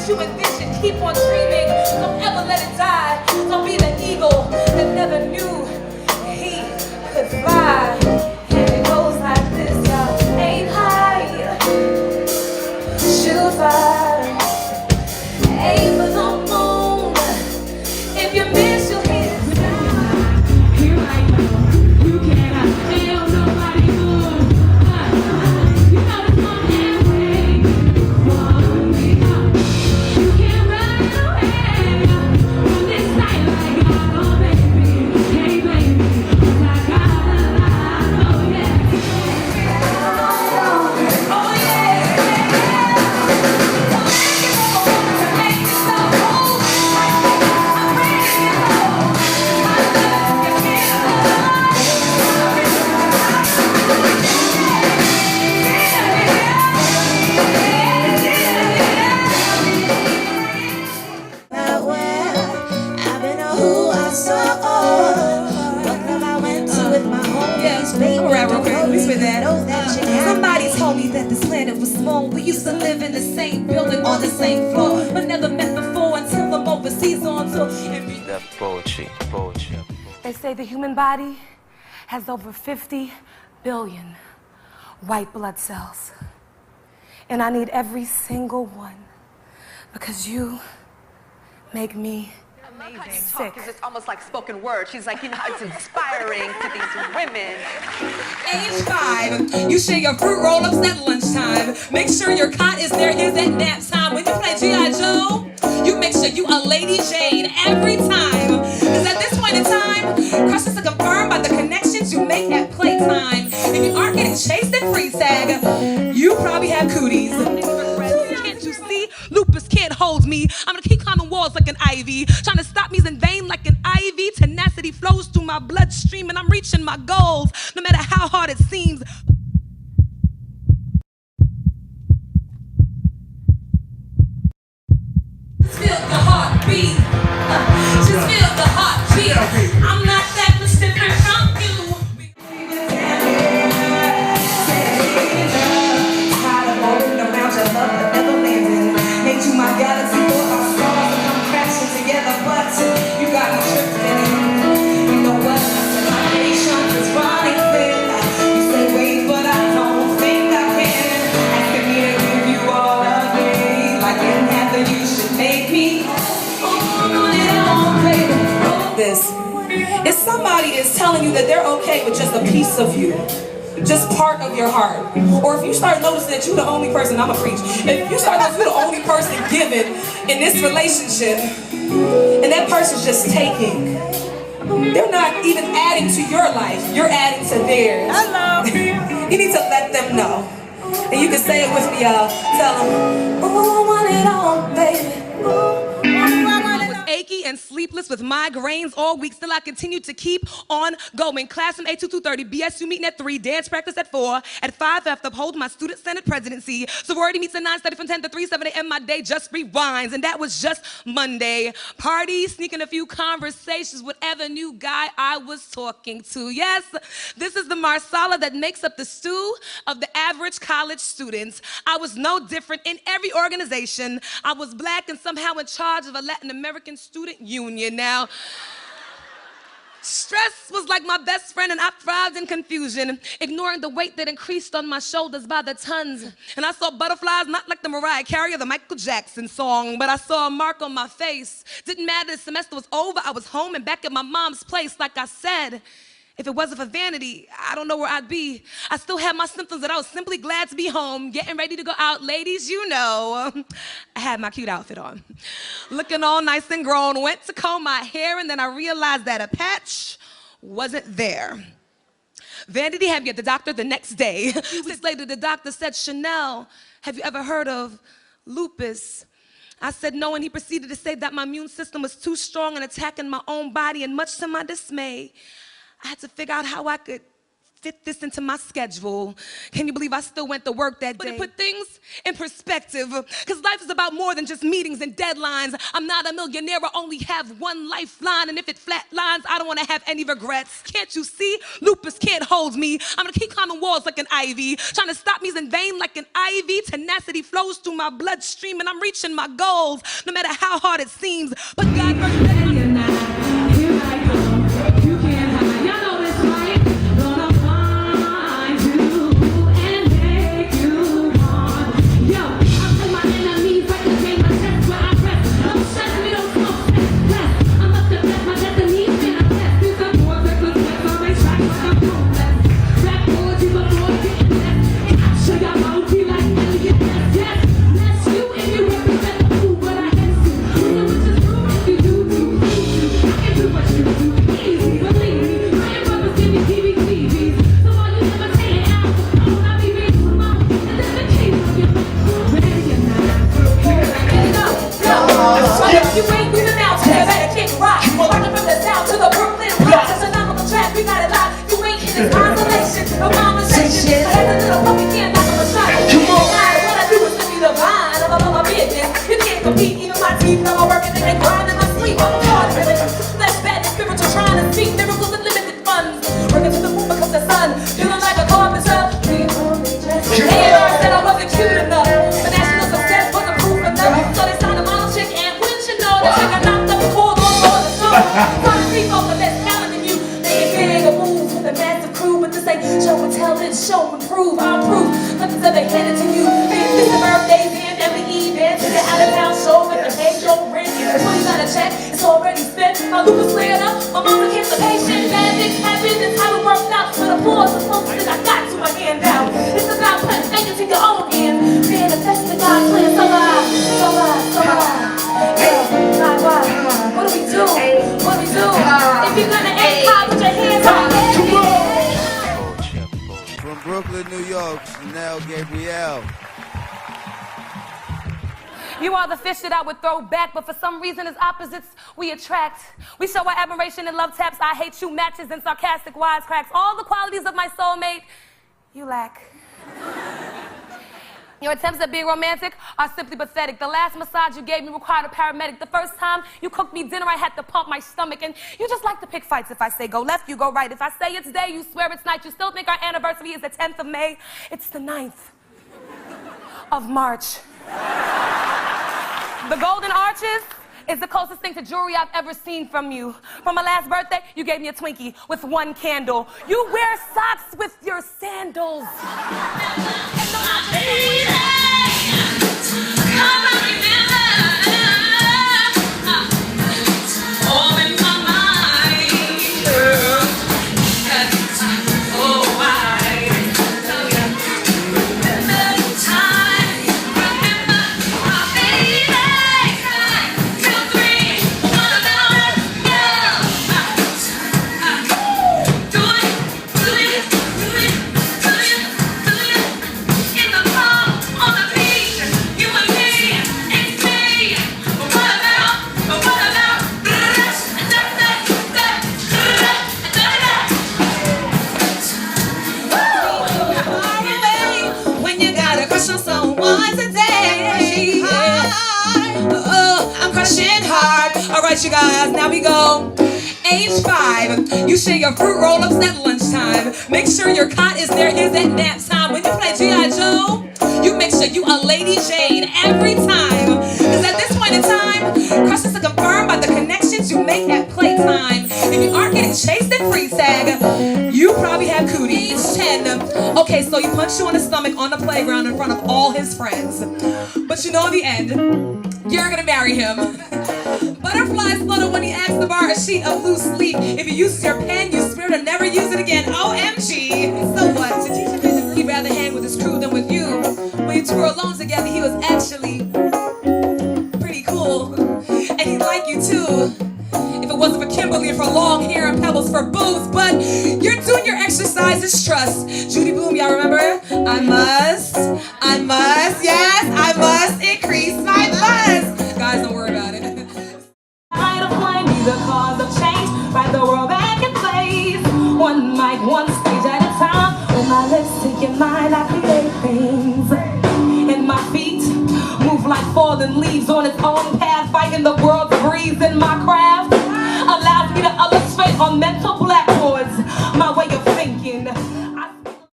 what you envision. Keep on dreaming, don't ever let it die. Don't be the eagle that never knew he could fly. And it goes like this, y'all. Aim high, shoot fire, aim for the moon. If you miss, you'll hit it. Here I go, you cannot tell nobody good. You know it's on that way. You can't run away from this night like oh baby, hey baby, I got a lot, oh yeah, oh yeah, to make it so cool. I'm ready to go. My love can feel Not where I've been or who I saw. What club I went to with my homies, baby. Alright, real quick, let me spit that. Know that you got Somebody told me that this planet was small. We used to live in the same building on the same floor, but never met before until I'm overseas on tour. That poetry. They say the human body has over 50 billion white blood cells. And I need every single one because you make me sick. It's almost like spoken word. She's like, you know, it's inspiring to these women. Age 5, you share your fruit roll-ups at lunchtime. Make sure your cot is near his at nap time. When you play G.I. Joe, you make sure you a Lady Jane every time. Cause at this point in time, crushes are confirmed by the connections you make at playtime. If you aren't getting chased at free tag, you probably have cooties. Can't you see? Lupus can't hold me. I'm gonna keep climbing walls like an ivy. Trying to stop me's in vain like an ivy. Tenacity flows through my bloodstream and I'm reaching my goals, no matter how hard it seems. Just feel the heartbeat. Just feel the heartbeat. I'm not that much different from you. Tired of rolling around your love but never landing. Made you my galaxy, thought our stars would come crashing together, but you got me tripping. You know what? My patience is running thin. You say wait, but I don't think I can. Asking me to give you all of me, like in heaven you should make me. This. If somebody is telling you that they're okay with just a piece of you, just part of your heart, or if you start noticing that you're the only person, I'ma preach, if you start noticing you're the only person giving in this relationship, and that person's just taking, they're not even adding to your life, you're adding to theirs. Hello. You need to let them know. And you can say it with me, y'all. Tell them, oh, I want it all, baby. Achy and sleepless with migraines all week, still I continue to keep on going. Class from 8 to 2:30, BSU meeting at 3, dance practice at 4. At 5, I have to uphold my student senate presidency. Sorority meets at 9, study from 10 to 3, 7 a.m. My day just rewinds, and that was just Monday. Party, sneaking a few conversations with whatever new guy I was talking to. Yes, this is the marsala that makes up the stew of the average college students. I was no different in every organization. I was black and somehow in charge of a Latin American student union. Now, stress was like my best friend and I thrived in confusion, ignoring the weight that increased on my shoulders by the tons. And I saw butterflies, not like the Mariah Carey or the Michael Jackson song, but I saw a mark on my face. Didn't matter, the semester was over, I was home and back at my mom's place. Like I said, if it wasn't for Vanity, I don't know where I'd be. I still had my symptoms that I was simply glad to be home, getting ready to go out. Ladies, you know, I had my cute outfit on. Looking all nice and grown, went to comb my hair, and then I realized that a patch wasn't there. Vanity had me at the doctor the next day. 2 weeks later, the doctor said, Shanelle, have you ever heard of lupus? I said no, and he proceeded to say that my immune system was too strong in attacking my own body, and much to my dismay, I had to figure out how I could fit this into my schedule. Can you believe I still went to work that day? But to put things in perspective, because life is about more than just meetings and deadlines. I'm not a millionaire, I only have one lifeline, and if it flatlines, I don't want to have any regrets. Can't you see? Lupus can't hold me. I'm gonna keep climbing walls like an ivy. Trying to stop me's in vain like an ivy. Tenacity flows through my bloodstream, and I'm reaching my goals, no matter how hard it seems. But God first. Show and prove, I'll prove. Nothing's ever handed to you. This is birthdays and every event. To the out of town show, and the pay your rent. When you got a check, it's already spent. My Lupus layered up, my mama kept the patient. Bad things happen, that's how it worked out. But applause is something that I got to my hand out. It's about putting things to your own hand. Manifesting God's plan, so live, so live, so live. Why? What do we do? What do we do? If you're gonna act high, put your hands on it. From Brooklyn, New York, Shanelle Gabriel. You are the fish that I would throw back, but for some reason as opposites we attract. We show our admiration in love taps, I hate you matches, and sarcastic wisecracks. All the qualities of my soulmate, you lack. Your attempts at being romantic are simply pathetic. The last massage you gave me required a paramedic. The first time you cooked me dinner, I had to pump my stomach. And you just like to pick fights. If I say go left, you go right. If I say it's day, you swear it's night. You still think our anniversary is the 10th of May. It's the 9th of March. The Golden Arches is the closest thing to jewelry I've ever seen from you. For my last birthday, you gave me a Twinkie with one candle. You wear socks with your sandals. Alright, you guys, now we go. Age 5, you share your fruit roll-ups at lunchtime. Make sure your cot is near his at nap time. When you play G.I. Joe, you make sure you a Lady Jane every time. Cause at this point in time, crushes are confirmed by the connections you make at playtime. If you aren't getting chased at free tag, you probably have cooties. 10. Okay, so you punch you on the stomach on the playground in front of all his friends. But you know in the end, you're gonna marry him. Butterflies flutter when he asks to borrow a sheet of loose leaf. If he uses your pen, you swear to never use it again. OMG. So what? To teach him he'd rather hang with his crew than with you. When you two were alone together, he was actually pretty cool. And he'd like you too. If it wasn't for Kimberly and for long hair and pebbles for booze. But you're doing your exercises, trust. Judy Bloom, y'all remember? I must, yes, I must increase my buzz. Guys, don't worry about it. I don't blame me, the cause of change. Right the world back in place. One mic, one stage at a time. mind, I create things. And my feet move like fallen leaves on its own path, fighting the world's breeze. In my craft allows me to illustrate on